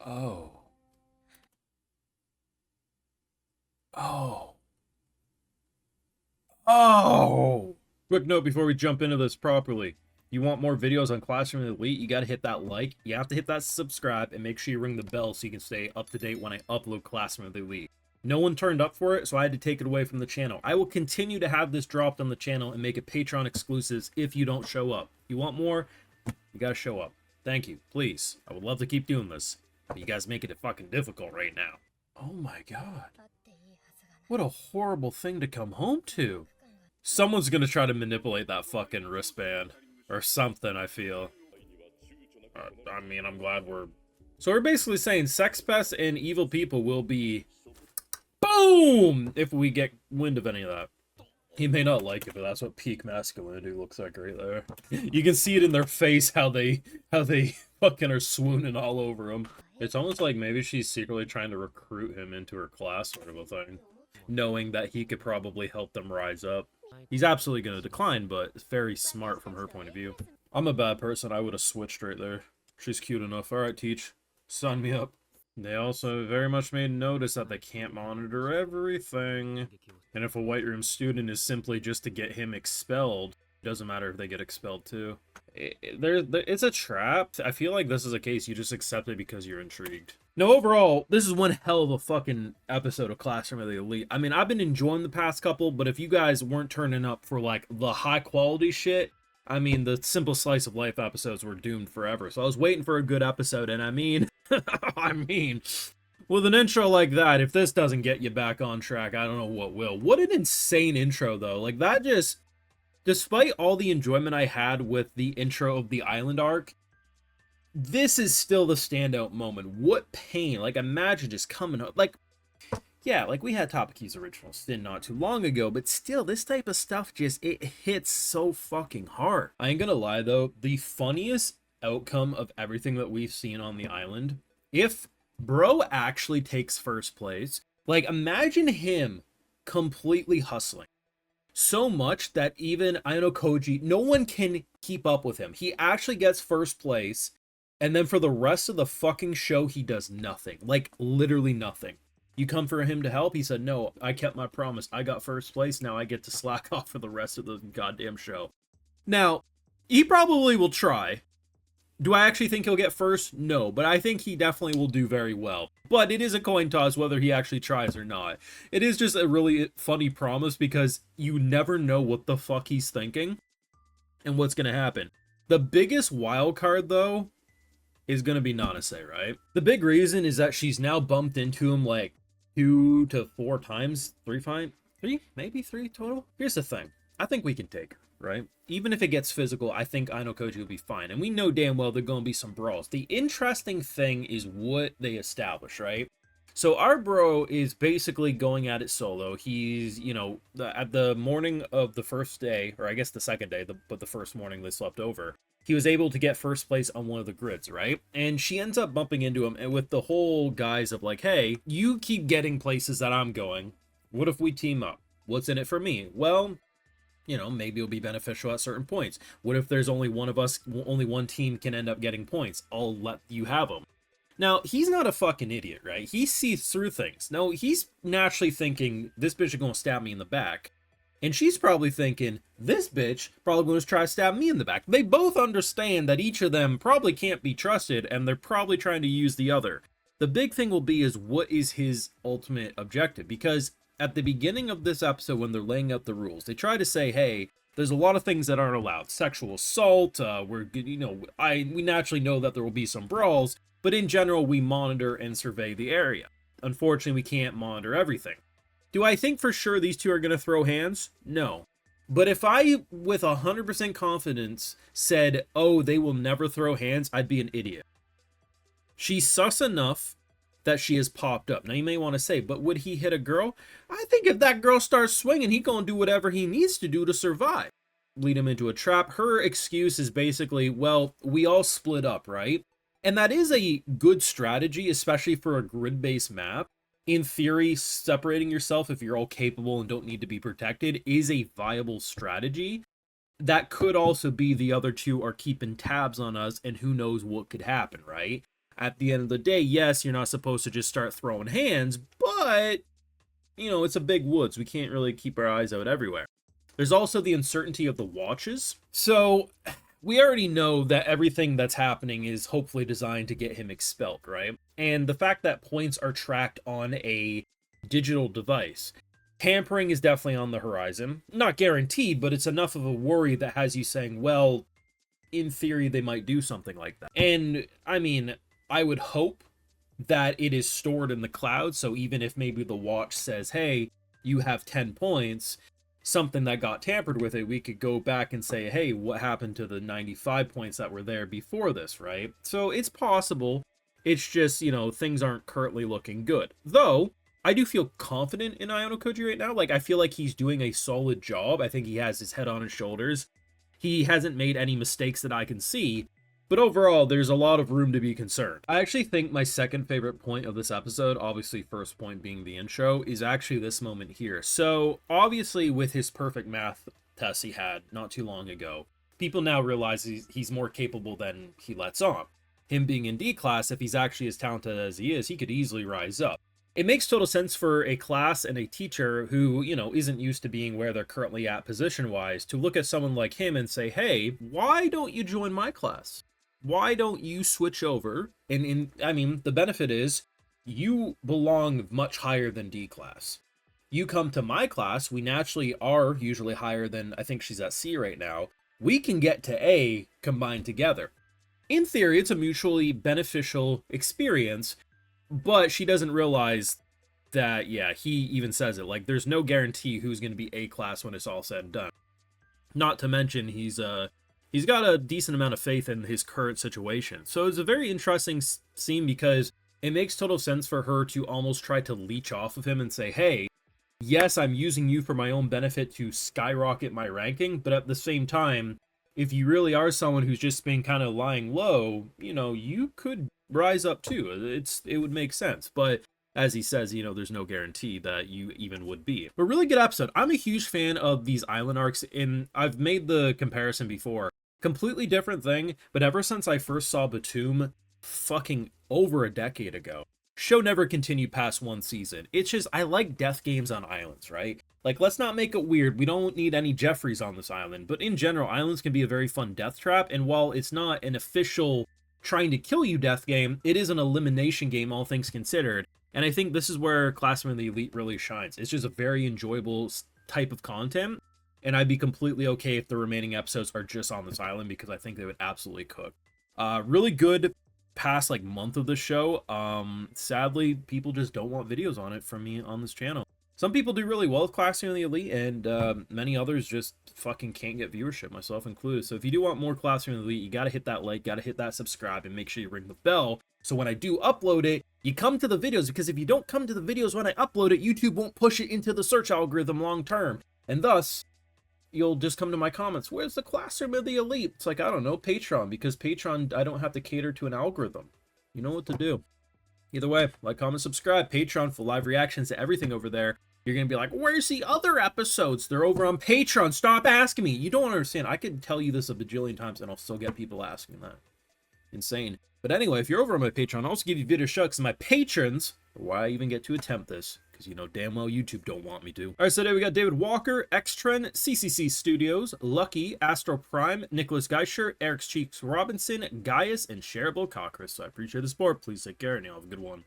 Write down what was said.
Oh. Oh. Oh! Quick note before we jump into this properly. You want more videos on Classroom Elite, you gotta hit that like, you have to hit that subscribe, and make sure you ring the bell so you can stay up to date when I upload Classroom Elite. No one turned up for it, so I had to take it away from the channel. I will continue to have this dropped on the channel and make it Patreon exclusives if you don't show up. You want more? You gotta show up. Thank you, please. I would love to keep doing this, but you guys making it fucking difficult right now. Oh my god. What a horrible thing to come home to. Someone's gonna try to manipulate that fucking wristband. Or something, I feel. I mean, I'm glad we're... So we're basically saying sex pests and evil people will be... Boom! If we get wind of any of that. He may not like it, but that's what peak masculinity looks like right there. You can see it in their face how they fucking are swooning all over him. It's almost like maybe she's secretly trying to recruit him into her class sort of a thing. Knowing that he could probably help them rise up. He's absolutely going to decline, but it's very smart from her point of view. I'm a bad person. I would have switched right there. She's cute enough. Alright, teach. Sign me up. They also very much made notice that they can't monitor everything. And if a White Room student is simply just to get him expelled, it doesn't matter if they get expelled too. It's a trap. I feel like this is a case you just accept it because you're intrigued. No, overall, this is one hell of a fucking episode of Classroom of the Elite. I mean, I've been enjoying the past couple, but if you guys weren't turning up for, like, the high-quality shit, I mean, the simple slice of life episodes were doomed forever. So I was waiting for a good episode, and I mean, with an intro like that, if this doesn't get you back on track, I don't know what will. What an insane intro, though. Like, that just... Despite all the enjoyment I had with the intro of the island arc, this is still the standout moment. What pain. Like, imagine just coming up. Like, yeah, like we had Topiki's original Sin not too long ago, but still, this type of stuff just, it hits so fucking hard. I ain't gonna lie, though, the funniest outcome of everything that we've seen on the island, if Bro actually takes first place, like, imagine him completely hustling. So much that even, I know Koenji, no one can keep up with him. He actually gets first place, and then for the rest of the fucking show, he does nothing. Like, literally nothing. You come for him to help? He said, no, I kept my promise. I got first place, now I get to slack off for the rest of the goddamn show. Now, he probably will try. Do I actually think he'll get first? No, but I think he definitely will do very well. But it is a coin toss whether he actually tries or not. It is just a really funny promise because you never know what the fuck he's thinking and what's going to happen. The biggest wild card, though, is going to be Nanase, right? The big reason is that she's now bumped into him like 2 to 4 times. 3, maybe 3 total. Here's the thing. I think we can take her. Right? Even if it gets physical, I think I know Koenji will be fine. And we know damn well there are going to be some brawls. The interesting thing is what they establish, right? So our bro is basically going at it solo. He's, you know, at the morning of the first day, or I guess the second day, but the first morning they slept over, he was able to get first place on one of the grids, right? And she ends up bumping into him and with the whole guise of like, hey, you keep getting places that I'm going. What if we team up? What's in it for me? Well, you know, maybe it'll be beneficial at certain points. What if there's only one of us, only one team can end up getting points? I'll let you have them. Now, he's not a fucking idiot, right? He sees through things. No, he's naturally thinking, this bitch is going to stab me in the back. And she's probably thinking, this bitch probably going to try to stab me in the back. They both understand that each of them probably can't be trusted, and they're probably trying to use the other. The big thing will be is what is his ultimate objective? Because at the beginning of this episode, when they're laying out the rules, they try to say, hey, there's a lot of things that aren't allowed. Sexual assault, we naturally know that there will be some brawls, but in general, we monitor and survey the area. Unfortunately, we can't monitor everything. Do I think for sure these two are going to throw hands? No. But if I, with 100% confidence, said, oh, they will never throw hands, I'd be an idiot. She's sus enough that she has popped up. Now, you may want to say, but would he hit a girl? I think if that girl starts swinging, he gonna do whatever he needs to do to survive. Lead him into a trap. Her excuse is basically, well, we all split up, right? And that is a good strategy, especially for a grid-based map. In theory, separating yourself if you're all capable and don't need to be protected is a viable strategy. That could also be the other two are keeping tabs on us, and who knows what could happen, right? At the end of the day, yes, you're not supposed to just start throwing hands, but, you know, it's a big woods. We can't really keep our eyes out everywhere. There's also the uncertainty of the watches. So we already know that everything that's happening is hopefully designed to get him expelled, right? And the fact that points are tracked on a digital device. Tampering is definitely on the horizon. Not guaranteed, but it's enough of a worry that has you saying, well, in theory, they might do something like that. And, I mean, I would hope that it is stored in the cloud, so even if maybe the watch says, hey, you have 10 points, something that got tampered with it, we could go back and say, hey, what happened to the 95 points that were there before this, right? So it's possible. It's just, you know, things aren't currently looking good. Though, I do feel confident in Iono Koji right now. Like, I feel like he's doing a solid job. I think he has his head on his shoulders. He hasn't made any mistakes that I can see. But overall, there's a lot of room to be concerned. I actually think my second favorite point of this episode, obviously first point being the intro, is actually this moment here. So, obviously with his perfect math test he had not too long ago, people now realize he's more capable than he lets on. Him being in D class, if he's actually as talented as he is, he could easily rise up. It makes total sense for a class and a teacher who, you know, isn't used to being where they're currently at position-wise to look at someone like him and say, hey, why don't you join my class? Why don't you switch over? And I mean, the benefit is you belong much higher than D class. You come to my class, we naturally are usually higher than, I think she's at C right now. We can get to A combined together. In theory, it's a mutually beneficial experience, but she doesn't realize that, yeah, he even says it, like, there's no guarantee who's going to be A class when it's all said and done. Not to mention, he's got a decent amount of faith in his current situation. So it's a very interesting scene because it makes total sense for her to almost try to leech off of him and say, hey, yes, I'm using you for my own benefit to skyrocket my ranking, but at the same time, if you really are someone who's just been kind of lying low, you know, you could rise up too. It would make sense. But as he says, you know, there's no guarantee that you even would be. But really good episode. I'm a huge fan of these island arcs, and I've made the comparison before. Completely different thing, but ever since I first saw Batum fucking over a decade ago, show never continued past one season. It's just, I like death games on islands, right? Like, let's not make it weird. We don't need any Jeffreys on this island, but in general, islands can be a very fun death trap, and while it's not an official trying to kill you death game, it is an elimination game, all things considered. And I think this is where Classroom of the Elite really shines. It's just a very enjoyable type of content, and I'd be completely okay if the remaining episodes are just on this island because I think they would absolutely cook. Really good past like month of the show. Sadly, people just don't want videos on it from me on this channel. Some people do really well with Classroom of the Elite, and many others just fucking can't get viewership, myself included. So if you do want more Classroom of the Elite, you gotta hit that like, gotta hit that subscribe, and make sure you ring the bell. So when I do upload it, you come to the videos, because if you don't come to the videos when I upload it, YouTube won't push it into the search algorithm long term. And thus, you'll just come to my comments, where's the Classroom of the Elite? It's like, I don't know, Patreon, because Patreon, I don't have to cater to an algorithm. You know what to do. Either way, like, comment, subscribe. Patreon for live reactions to everything over there. You're going to be like, where's the other episodes? They're over on Patreon. Stop asking me. You don't understand. I could tell you this a bajillion times and I'll still get people asking that. Insane. But anyway, if you're over on my Patreon, I'll also give you video shucks. And my patrons, why I even get to attempt this, because you know damn well YouTube don't want me to. All right, so today we got David Walker, Xtren, CCC Studios, Lucky, Astro Prime, Nicholas Geischer, Eric's Cheeks Robinson, Gaius, and Shareable Cockris. So I appreciate the support. Please take care and you all have a good one.